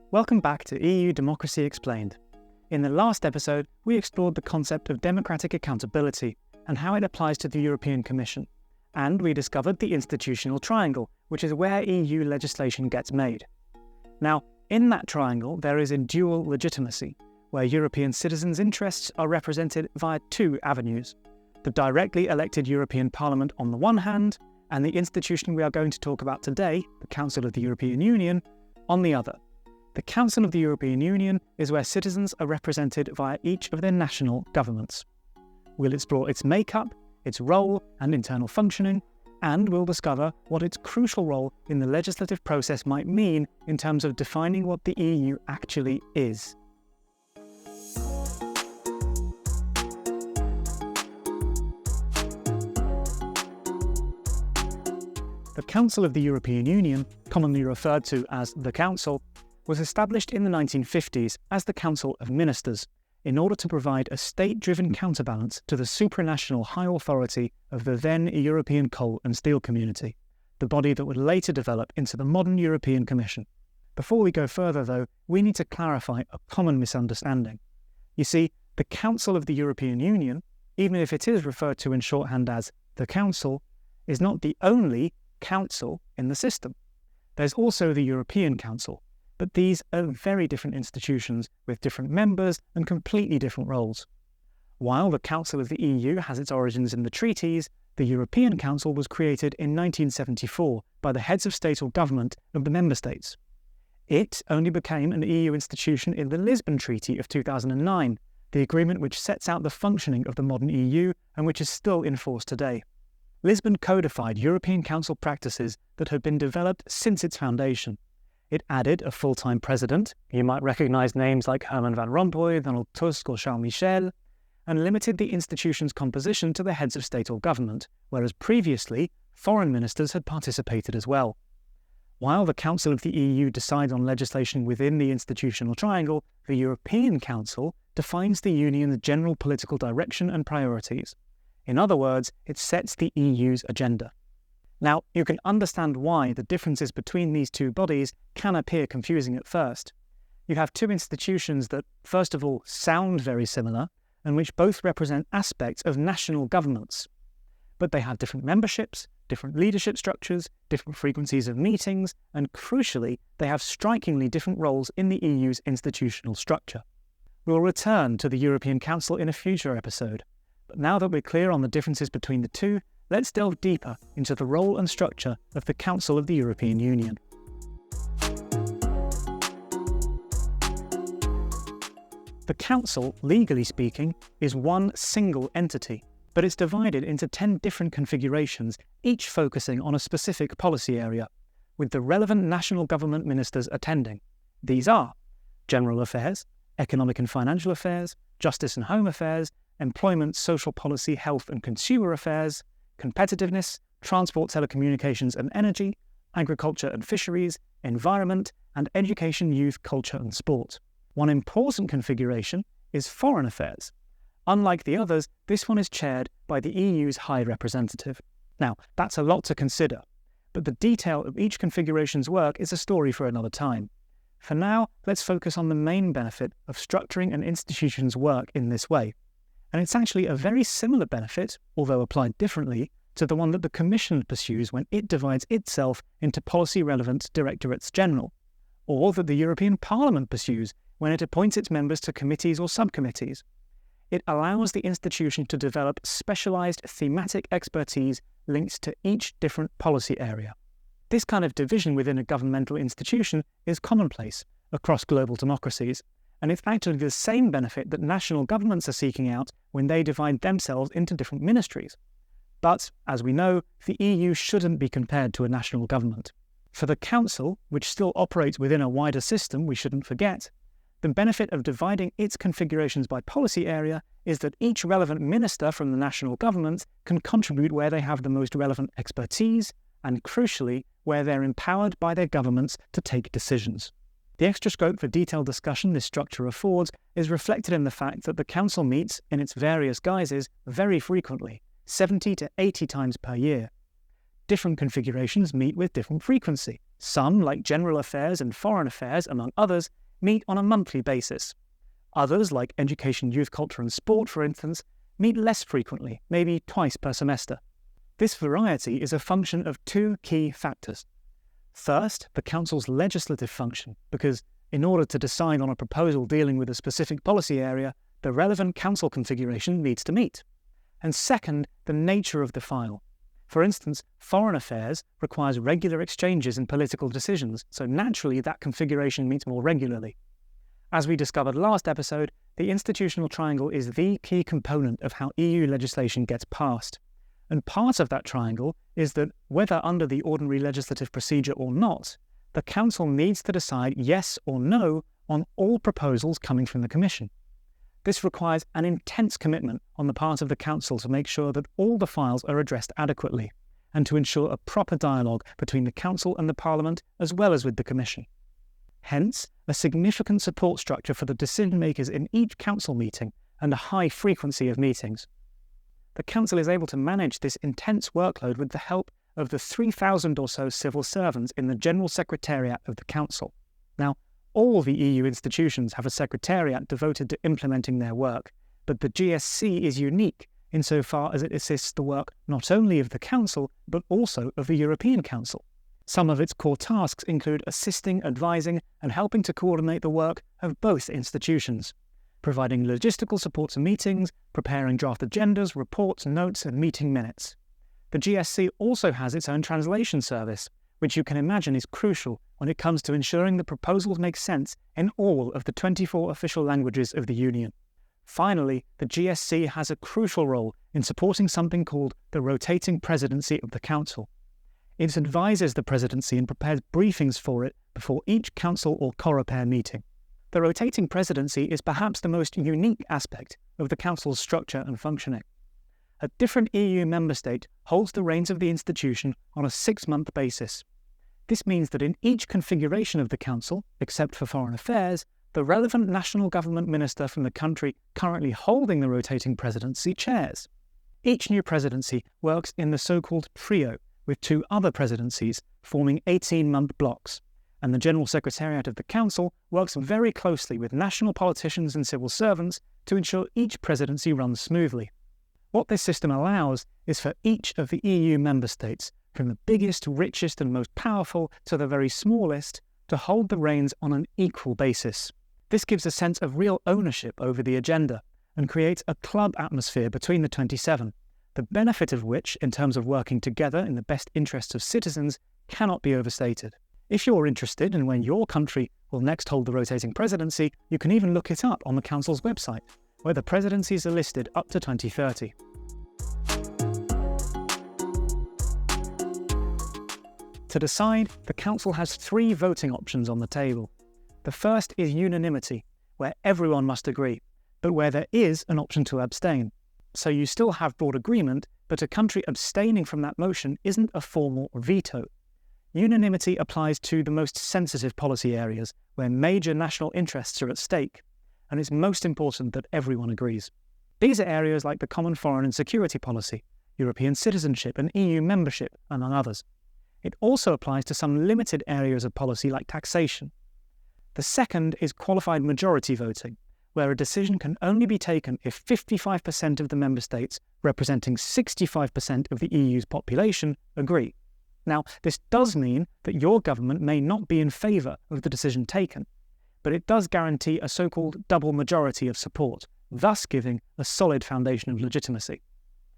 Welcome back to EU Democracy Explained. In the last episode, we explored the concept of democratic accountability and how it applies to the European Commission. And we discovered the institutional triangle, which is where EU legislation gets made. Now, in that triangle, there is a dual legitimacy, where European citizens' interests are represented via two avenues: the directly elected European Parliament on the one hand, and the institution we are going to talk about today, the Council of the European Union, on the other. The Council of the European Union is where citizens are represented via each of their national governments. We'll explore its makeup, its role and internal functioning, and we'll discover what its crucial role in the legislative process might mean in terms of defining what the EU actually is. The Council of the European Union, commonly referred to as the Council, was established in the 1950s as the Council of Ministers in order to provide a state-driven counterbalance to the supranational high authority of the then European Coal and Steel Community, the body that would later develop into the modern European Commission. Before we go further, though, we need to clarify a common misunderstanding. You see, the Council of the European Union, even if it is referred to in shorthand as the Council, is not the only council in the system. There's also the European Council, but these are very different institutions with different members and completely different roles. While the Council of the EU has its origins in the treaties, the European Council was created in 1974 by the heads of state or government of the member states. It only became an EU institution in the Lisbon Treaty of 2009, the agreement which sets out the functioning of the modern EU and which is still in force today. Lisbon codified European Council practices that had been developed since its foundation. It added a full-time president, you might recognise names like Herman Van Rompuy, Donald Tusk or Charles Michel, and limited the institution's composition to the heads of state or government, whereas previously foreign ministers had participated as well. While the Council of the EU decides on legislation within the institutional triangle, the European Council defines the Union's general political direction and priorities. In other words, it sets the EU's agenda. Now, you can understand why the differences between these two bodies can appear confusing at first. You have two institutions that, first of all, sound very similar, and which both represent aspects of national governments. But they have different memberships, different leadership structures, different frequencies of meetings, and crucially, they have strikingly different roles in the EU's institutional structure. We'll return to the European Council in a future episode, but now that we're clear on the differences between the two, let's delve deeper into the role and structure of the Council of the European Union. The Council, legally speaking, is one single entity, but it's divided into 10 different configurations, each focusing on a specific policy area, with the relevant national government ministers attending. These are General Affairs, Economic and Financial Affairs, Justice and Home Affairs, Employment, Social Policy, Health and Consumer Affairs, Competitiveness, Transport, Telecommunications and Energy, Agriculture and Fisheries, Environment, and Education, Youth, Culture and Sport. One important configuration is Foreign Affairs. Unlike the others, this one is chaired by the EU's High Representative. Now, that's a lot to consider, but the detail of each configuration's work is a story for another time. For now, let's focus on the main benefit of structuring an institution's work in this way. And it's actually a very similar benefit, although applied differently, to the one that the Commission pursues when it divides itself into policy-relevant directorates general, or that the European Parliament pursues when it appoints its members to committees or subcommittees. It allows the institution to develop specialised thematic expertise linked to each different policy area. This kind of division within a governmental institution is commonplace across global democracies, and it's actually the same benefit that national governments are seeking out when they divide themselves into different ministries. But, as we know, the EU shouldn't be compared to a national government. For the Council, which still operates within a wider system we shouldn't forget, the benefit of dividing its configurations by policy area is that each relevant minister from the national government can contribute where they have the most relevant expertise, and crucially, where they're empowered by their governments to take decisions. The extra scope for detailed discussion this structure affords is reflected in the fact that the Council meets, in its various guises, very frequently, 70 to 80 times per year. Different configurations meet with different frequency. Some, like General Affairs and Foreign Affairs, among others, meet on a monthly basis. Others, like Education, Youth, Culture and Sport, for instance, meet less frequently, maybe twice per semester. This variety is a function of two key factors. First, the Council's legislative function, because in order to decide on a proposal dealing with a specific policy area, the relevant Council configuration needs to meet. And second, the nature of the file. For instance, Foreign Affairs requires regular exchanges in political decisions, so naturally that configuration meets more regularly. As we discovered last episode, the institutional triangle is the key component of how EU legislation gets passed. And part of that triangle is that, whether under the ordinary legislative procedure or not, the Council needs to decide yes or no on all proposals coming from the Commission. This requires an intense commitment on the part of the Council to make sure that all the files are addressed adequately, and to ensure a proper dialogue between the Council and the Parliament as well as with the Commission. Hence, a significant support structure for the decision-makers in each Council meeting and a high frequency of meetings. The Council is able to manage this intense workload with the help of the 3,000 or so civil servants in the General Secretariat of the Council. Now, all the EU institutions have a secretariat devoted to implementing their work, but the GSC is unique insofar as it assists the work not only of the Council, but also of the European Council. Some of its core tasks include assisting, advising, and helping to coordinate the work of both institutions, providing logistical support to meetings, preparing draft agendas, reports, notes, and meeting minutes. The GSC also has its own translation service, which you can imagine is crucial when it comes to ensuring the proposals make sense in all of the 24 official languages of the Union. Finally, the GSC has a crucial role in supporting something called the rotating presidency of the Council. It advises the presidency and prepares briefings for it before each Council or Coreper meeting. The rotating presidency is perhaps the most unique aspect of the Council's structure and functioning. A different EU member state holds the reins of the institution on a 6-month basis. This means that in each configuration of the Council, except for Foreign Affairs, the relevant national government minister from the country currently holding the rotating presidency chairs. Each new presidency works in the so-called trio, with 2 other presidencies forming 18-month blocks, and the General Secretariat of the Council works very closely with national politicians and civil servants to ensure each presidency runs smoothly. What this system allows is for each of the EU member states, from the biggest, richest and most powerful to the very smallest, to hold the reins on an equal basis. This gives a sense of real ownership over the agenda and creates a club atmosphere between the 27, the benefit of which, in terms of working together in the best interests of citizens, cannot be overstated. If you're interested in when your country will next hold the rotating presidency, you can even look it up on the Council's website, where the presidencies are listed up to 2030. To decide, the Council has 3 voting options on the table. The first is unanimity, where everyone must agree, but where there is an option to abstain. So you still have broad agreement, but a country abstaining from that motion isn't a formal veto. Unanimity applies to the most sensitive policy areas, where major national interests are at stake, and it's most important that everyone agrees. These are areas like the common foreign and security policy, European citizenship and EU membership, among others. It also applies to some limited areas of policy like taxation. The second is qualified majority voting, where a decision can only be taken if 55% of the member states, representing 65% of the EU's population, agree. Now, this does mean that your government may not be in favour of the decision taken, but it does guarantee a so-called double majority of support, thus giving a solid foundation of legitimacy.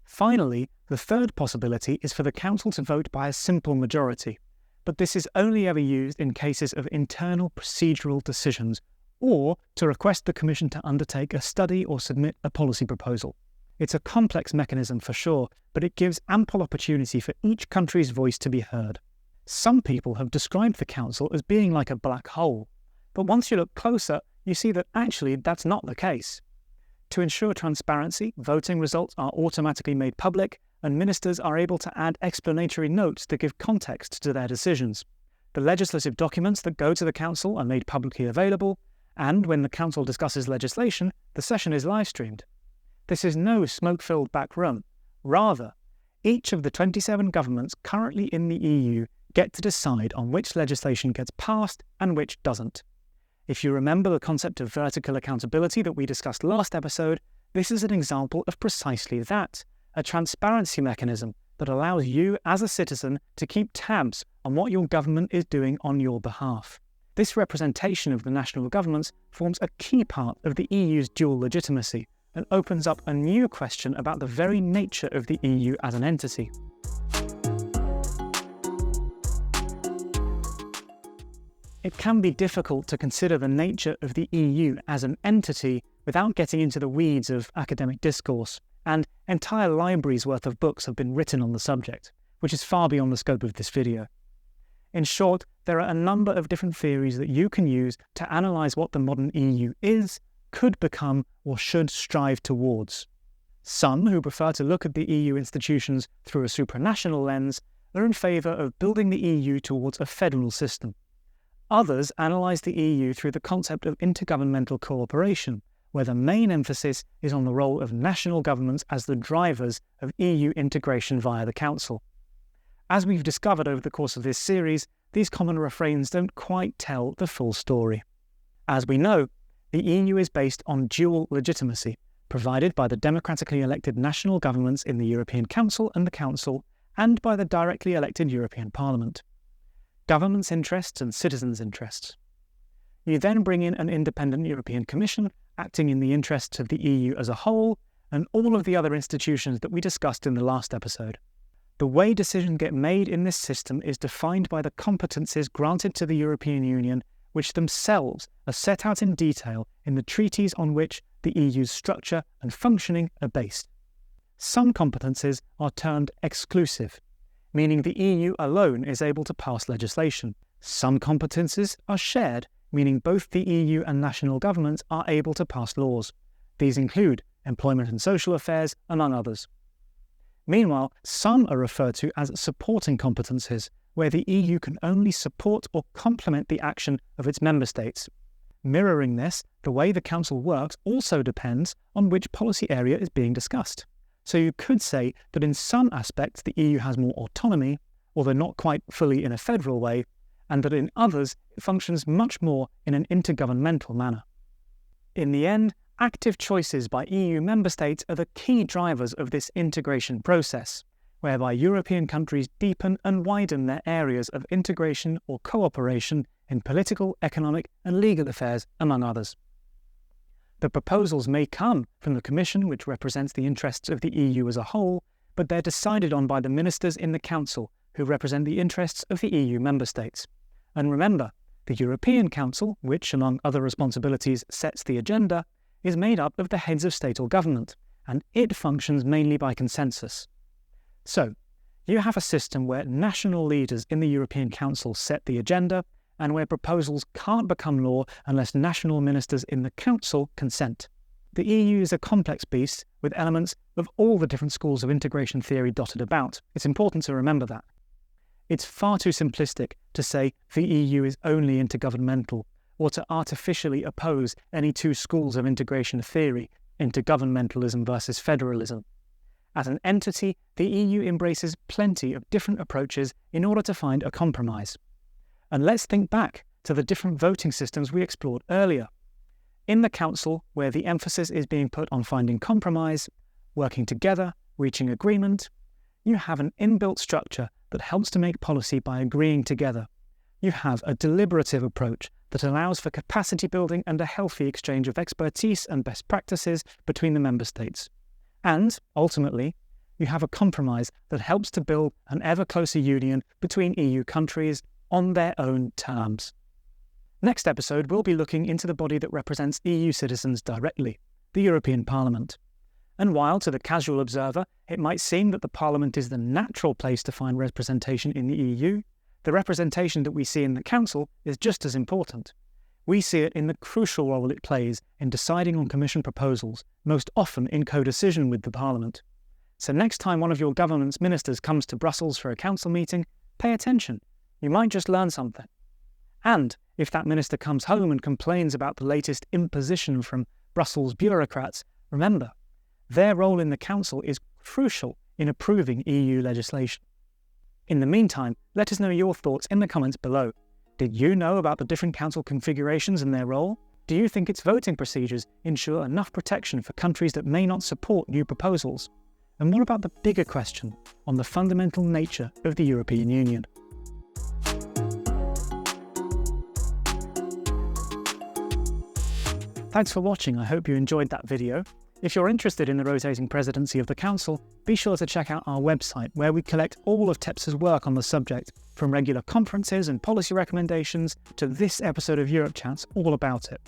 Finally, the third possibility is for the Council to vote by a simple majority, but this is only ever used in cases of internal procedural decisions, or to request the Commission to undertake a study or submit a policy proposal. It's a complex mechanism for sure, but it gives ample opportunity for each country's voice to be heard. Some people have described the Council as being like a black hole, but once you look closer, you see that actually that's not the case. To ensure transparency, voting results are automatically made public, and ministers are able to add explanatory notes to give context to their decisions. The legislative documents that go to the Council are made publicly available, and when the Council discusses legislation, the session is live-streamed. This is no smoke-filled back room. Rather, each of the 27 governments currently in the EU get to decide on which legislation gets passed and which doesn't. If you remember the concept of vertical accountability that we discussed last episode, this is an example of precisely that, a transparency mechanism that allows you as a citizen to keep tabs on what your government is doing on your behalf. This representation of the national governments forms a key part of the EU's dual legitimacy and opens up a new question about the very nature of the EU as an entity. It can be difficult to consider the nature of the EU as an entity without getting into the weeds of academic discourse, and entire libraries worth of books have been written on the subject, which is far beyond the scope of this video. In short, there are a number of different theories that you can use to analyse what the modern EU is, could become, or should strive towards. Some, who prefer to look at the EU institutions through a supranational lens, are in favour of building the EU towards a federal system. Others analyse the EU through the concept of intergovernmental cooperation, where the main emphasis is on the role of national governments as the drivers of EU integration via the Council. As we've discovered over the course of this series, these common refrains don't quite tell the full story. As we know, the EU is based on dual legitimacy, provided by the democratically elected national governments in the European Council and the Council, and by the directly elected European Parliament. Governments' interests and citizens' interests. You then bring in an independent European Commission acting in the interests of the EU as a whole and all of the other institutions that we discussed in the last episode. The way decisions get made in this system is defined by the competences granted to the European Union, which themselves are set out in detail in the treaties on which the EU's structure and functioning are based. Some competences are termed exclusive, meaning the EU alone is able to pass legislation. Some competences are shared, meaning both the EU and national governments are able to pass laws. These include employment and social affairs, among others. Meanwhile, some are referred to as supporting competences, where the EU can only support or complement the action of its member states. Mirroring this, the way the Council works also depends on which policy area is being discussed. So you could say that in some aspects the EU has more autonomy, although not quite fully in a federal way, and that in others it functions much more in an intergovernmental manner. In the end, active choices by EU member states are the key drivers of this integration process, whereby European countries deepen and widen their areas of integration or cooperation in political, economic and legal affairs, among others. The proposals may come from the Commission, which represents the interests of the EU as a whole, but they're decided on by the ministers in the Council, who represent the interests of the EU member states. And remember, the European Council, which, among other responsibilities, sets the agenda, is made up of the heads of state or government, and it functions mainly by consensus. So, you have a system where national leaders in the European Council set the agenda, and where proposals can't become law unless national ministers in the Council consent. The EU is a complex beast with elements of all the different schools of integration theory dotted about. It's important to remember that. It's far too simplistic to say the EU is only intergovernmental, or to artificially oppose any two schools of integration theory, intergovernmentalism versus federalism. As an entity, the EU embraces plenty of different approaches in order to find a compromise. And let's think back to the different voting systems we explored earlier. In the Council, where the emphasis is being put on finding compromise, working together, reaching agreement, you have an inbuilt structure that helps to make policy by agreeing together. You have a deliberative approach that allows for capacity building and a healthy exchange of expertise and best practices between the member states. And, ultimately, you have a compromise that helps to build an ever closer union between EU countries on their own terms. Next episode, we'll be looking into the body that represents EU citizens directly, the European Parliament. And while to the casual observer it might seem that the Parliament is the natural place to find representation in the EU, the representation that we see in the Council is just as important. We see it in the crucial role it plays in deciding on Commission proposals, most often in co-decision with the Parliament. So next time one of your government's ministers comes to Brussels for a Council meeting, pay attention. You might just learn something. And if that minister comes home and complains about the latest imposition from Brussels bureaucrats, remember, their role in the Council is crucial in approving EU legislation. In the meantime, let us know your thoughts in the comments below. Did you know about the different council configurations and their role? Do you think its voting procedures ensure enough protection for countries that may not support new proposals? And what about the bigger question on the fundamental nature of the European Union? Thanks for watching. I hope you enjoyed that video. If you're interested in the rotating presidency of the Council, be sure to check out our website where we collect all of TEPSA's work on the subject, from regular conferences and policy recommendations to this episode of Europe Chats all about it.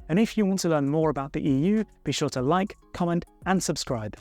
And if you want to learn more about the EU, be sure to like, comment and subscribe.